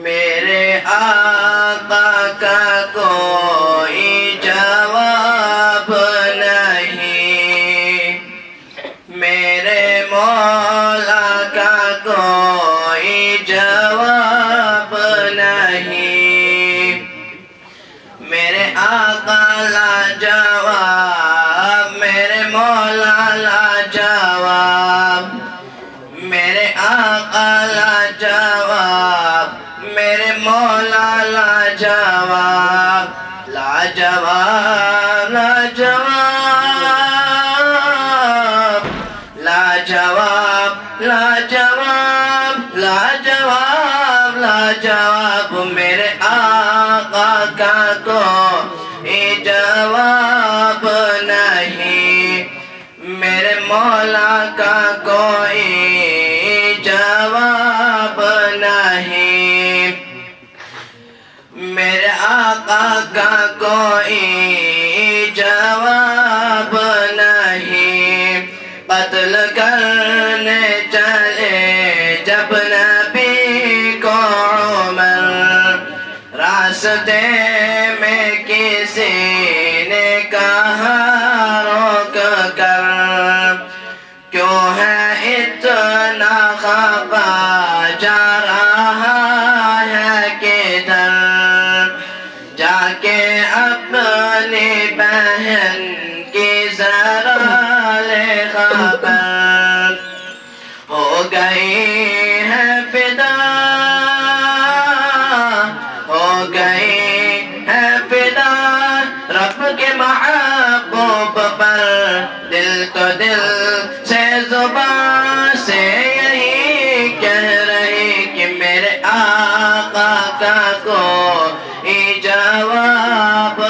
میرے آقا کا کوئی جواب نہیں، میرے مولا کا کوئی جواب نہیں، میرے آقا لاجواب، میرے مولا لاجواب، میرے آقا لاجواب، میرے مولا لاجواب، لاجواب لاجواب لاجواب لاجواب لاجواب لاجواب، میرے آقا کا کوئی جواب نہیں، میرے مولا کا کوئی جواب نہیں، میرے آقا کا کوئی جواب نہیں، قتل کرنے چلے جب نبی کو عمر، راستے میں کسی نے کہا روک کر، کیوں ہے اتنا خفا جا رہا ہے کدھر، جا کے اپنی بہن کی ذرا لے خبر، ہو گئی ہے فدا، ہو گئی ہے فدا رب کے محبوب پر، دل تو دل سے زبان سے یہی کہہ رہی کہ میرے آقا کا کوئی جواب